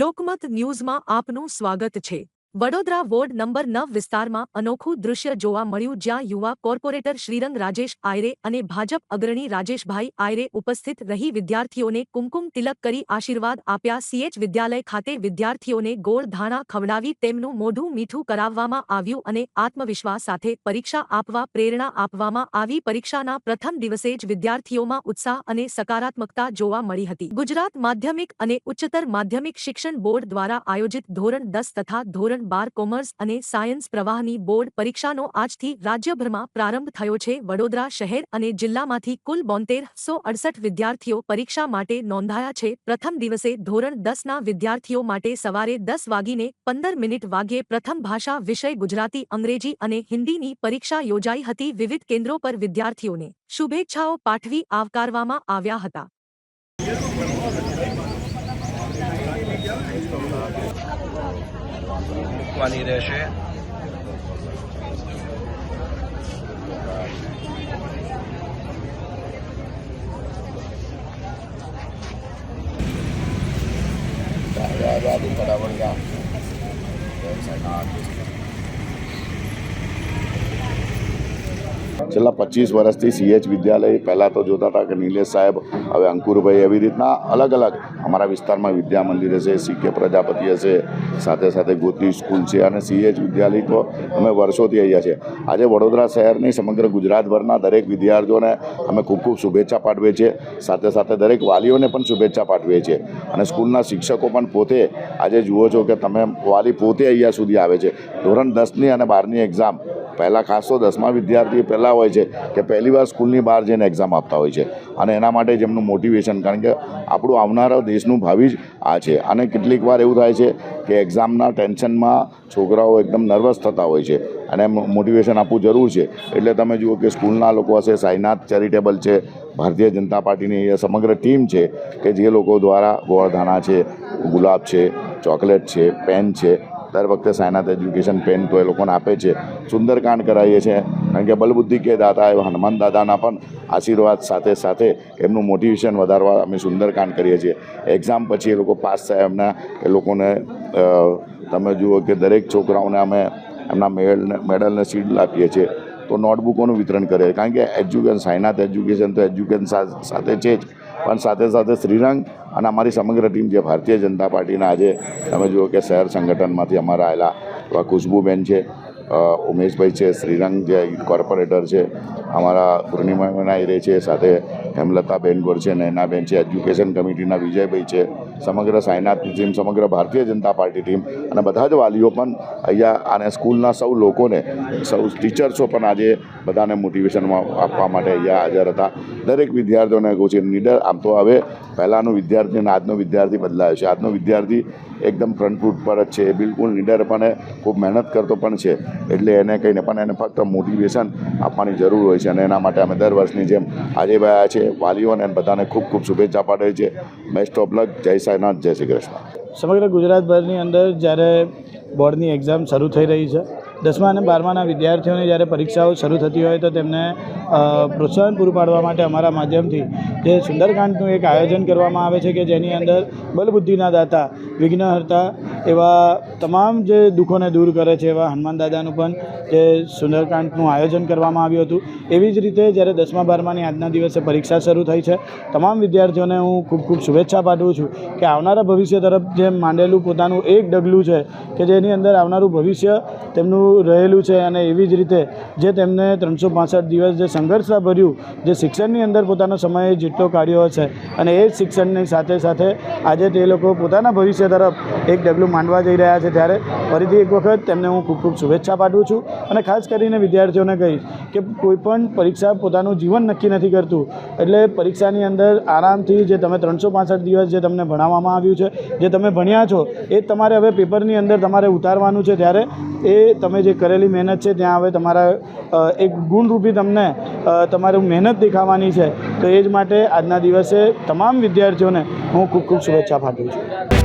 લોકમત ન્યૂઝમાં આપનું સ્વાગત છે। વડોદરા વોર્ડ નંબર 9 વિસ્તારમાં અનોખું દૃશ્ય જોવા મળ્યું, જ્યાં યુવા કોર્પોરેટર શ્રીરંગ રાજેશ આયરે અને ભાજપ અગ્રણી રાજેશભાઈ આયરે ઉપસ્થિત રહી વિદ્યાર્થીઓને કુમકુમ તિલક કરી આશીર્વાદ આપ્યા। સીએચ વિદ્યાલય ખાતે વિદ્યાર્થીઓને ગોળ ધાણા ખવડાવી તેમનું મોઢું મીઠું કરાવવામાં આવ્યું અને આત્મવિશ્વાસ સાથે પરીક્ષા આપવા પ્રેરણા આપવામાં આવી। પરીક્ષાના પ્રથમ દિવસે જ વિદ્યાર્થીઓમાં ઉત્સાહ અને સકારાત્મકતા જોવા મળી હતી। ગુજરાત માધ્યમિક અને ઉચ્ચતર માધ્યમિક શિક્ષણ બોર્ડ દ્વારા આયોજિત ધોરણ 10 તથા ધોરણ 12 કોમર્સ અને સાયન્સ પ્રવાહની બોર્ડ પરીક્ષાનો આજથી રાજ્યભરમાં પ્રારંભ થયો છે। વડોદરા શહેર અને જિલ્લામાંથી કુલ 7268 વિદ્યાર્થીઓ પરીક્ષા માટે નોંધાયા છે। પ્રથમ દિવસે ધોરણ 10ના વિદ્યાર્થીઓ માટે સવારે 10:15 વાગ્યે પ્રથમ ભાષા વિષય ગુજરાતી, અંગ્રેજી અને હિન્દીની પરીક્ષા યોજાઈ હતી। વિવિધ કેન્દ્રો પર વિદ્યાર્થીઓને શુભેચ્છાઓ પાઠવી આવકારવામાં આવ્યા હતા। મૂકવાની રહેશે। છેલ્લા 25 વર્ષથી સીએચ વિદ્યાલય પહેલાં તો જોતા હતા કે નિલેશ સાહેબ, હવે અંકુરભાઈ, એવી રીતના અલગ અલગ અમારા વિસ્તારમાં વિદ્યા મંદિર હશે, સીકે પ્રજાપતિ હશે, સાથે સાથે ગોત્રી સ્કૂલ છે અને સીએચ વિદ્યાલય તો અમે વર્ષોથી અહીંયા છે। આજે વડોદરા શહેરની સમગ્ર ગુજરાતભરના દરેક વિદ્યાર્થીઓને અમે ખૂબ ખૂબ શુભેચ્છા પાઠવીએ છીએ, સાથે સાથે દરેક વાલીઓને પણ શુભેચ્છા પાઠવીએ છીએ અને સ્કૂલના શિક્ષકો પણ પોતે આજે જુઓ છો કે તમે વાલી પોતે અહીંયા સુધી આવે છે। ધોરણ 10ની અને 12ની એક્ઝામ પહેલાં ખાસ તો 10મા વિદ્યાર્થી પહેલાં હોય છે કે પહેલી વાર સ્કૂલની બહાર જઈને એક્ઝામ આપતા હોય છે અને એના માટે જ એમનું મોટિવેશન, કારણ કે આપણું આવનારા દેશનું ભાવિ જ આ છે અને કેટલીક વાર એવું થાય છે કે એક્ઝામના ટેન્શનમાં છોકરાઓ એકદમ નર્વસ થતા હોય છે અને મોટિવેશન આપવું જરૂર છે। એટલે તમે જુઓ કે સ્કૂલના લોકો હશે, સાઈનાથ ચેરિટેબલ છે, ભારતીય જનતા પાર્ટીની એ સમગ્ર ટીમ છે કે જે લોકો દ્વારા ગોળધાણા છે, ગુલાબ છે, ચોકલેટ છે, પેન છે, દર વખતે સાયનાથ એજ્યુકેશન પેન તો એ લોકોને આપે છે। સુંદરકાંડ કરાવીએ છીએ કારણ કે બલબુદ્ધિ કે દાતા એવા હનુમાન દાદાના પણ આશીર્વાદ સાથે સાથે એમનું મોટિવેશન વધારવા અમે સુંદરકાંડ કરીએ છીએ। એક્ઝામ પછી એ લોકો પાસ થાય એમના એ લોકોને તમે જુઓ કે દરેક છોકરાઓને અમે એમના મેડલને શીલ્ડ આપીએ છીએ, તો નોટબુકોનું વિતરણ કરીએ, કારણ કે એજ્યુકેશન, સાયનાથ એજ્યુકેશન તો એજ્યુકેશન સાથે છે જ, પણ સાથે સાથે શ્રીરંગ અને અમારી સમગ્ર ટીમ જે ભારતીય જનતા પાર્ટીના આજે તમે જુઓ કે શહેર સંગઠનમાંથી અમારા આવેલા એવા ખુશ્બુબેન છે, ઉમેશભાઈ છે, શ્રીરંગ જે કોર્પોરેટર છે, અમારા પૂર્ણિમાબેન આયરે છે, સાથે હેમલતાબેન ગોર છે, નૈનાબેન છે, એજ્યુકેશન કમિટીના વિજયભાઈ છે, સમગ્ર સાયનાથની ટીમ, સમગ્ર ભારતીય જનતા પાર્ટી ટીમ અને બધા જ વાલીઓ પણ અહીંયા અને સ્કૂલના સૌ લોકોને, સૌ ટીચર્સો પણ આજે બધાને મોટિવેશન આપવા માટે અહીંયા હાજર હતા। દરેક વિદ્યાર્થીઓને કહું છું, નીડર આમ તો હવે પહેલાંનો વિદ્યાર્થી અને આજનો વિદ્યાર્થી બદલાયો છે। આજનો વિદ્યાર્થી એકદમ ફ્રન્ટ ફૂટ પર જ છે, બિલકુલ નીડર પણ ખૂબ મહેનત કરતો પણ છે, એટલે એને કહીને પણ એને ફક્ત મોટિવેશન આપવાની જરૂર હોય છે અને એના માટે અમે દર વર્ષની જેમ આજે આવ્યા છે। વાલીઓને બધાને ખૂબ ખૂબ શુભેચ્છા પાઠવે છે। Best of luck. જય સાઈનાથ, જય શ્રી કૃષ્ણ। સમગ્ર ગુજરાતભરની અંદર જ્યારે બોર્ડની એક્ઝામ શરૂ થઈ રહી છે, 10મા અને 12માના વિદ્યાર્થીઓની જ્યારે પરીક્ષાઓ શરૂ થતી હોય તો તેમને પ્રોત્સાહન પૂરું પાડવા માટે અમારા માધ્યમથી જે સુંદરકાંડનું એક આયોજન કરવામાં આવે છે કે જેની અંદર બલબુદ્ધિના દાતા, વિઘ્નહર્તા એવા તમામ જે દુઃખોને દૂર કરે છે એવા હનુમાન દાદાનું પણ જે સુંદરકાંડનું આયોજન કરવામાં આવ્યું હતું। એવી જ રીતે જ્યારે 10મા 12માની આજના દિવસે પરીક્ષા શરૂ થઈ છે, તમામ વિદ્યાર્થીઓને હું ખૂબ ખૂબ શુભેચ્છા પાઠવું છું કે આવનારા ભવિષ્ય તરફ જેમ માંડેલું પોતાનું એક ડગલું છે કે જેની અંદર આવનારું ભવિષ્ય તેમનું રહેલું છે અને એવી જ રીતે જે તેમને 365 દિવસ જે સંઘર્ષભર્યું જે શિક્ષણની અંદર પોતાનો સમય જેટલો કાઢ્યો હશે અને એ જ શિક્ષણની સાથે સાથે આજે તે લોકો પોતાના ભવિષ્ય તરફ એક ડગલું માંડવા જઈ રહ્યા છે, ત્યારે ફરીથી એક વખત તેમને હું ખૂબ ખૂબ શુભેચ્છા પાઠવું છું અને ખાસ કરીને વિદ્યાર્થીઓને કહીશ કે કોઈપણ પરીક્ષા પોતાનું જીવન નક્કી નથી કરતું, એટલે પરીક્ષાની અંદર આરામથી જે તમે 365 દિવસ જે તમને ભણાવવામાં આવ્યું છે, જે તમે ભણ્યા છો એ તમારે હવે પેપરની અંદર તમારે ઉતારવાનું છે, ત્યારે એ તમે જે કરેલી મહેનત છે ત્યાં હવે તમારા એક ગુણરૂપી તમને તમારું મહેનત દેખાવાની છે। તો એ જ માટે આજના દિવસે તમામ વિદ્યાર્થીઓને હું ખૂબ ખૂબ શુભેચ્છા પાઠવું છું।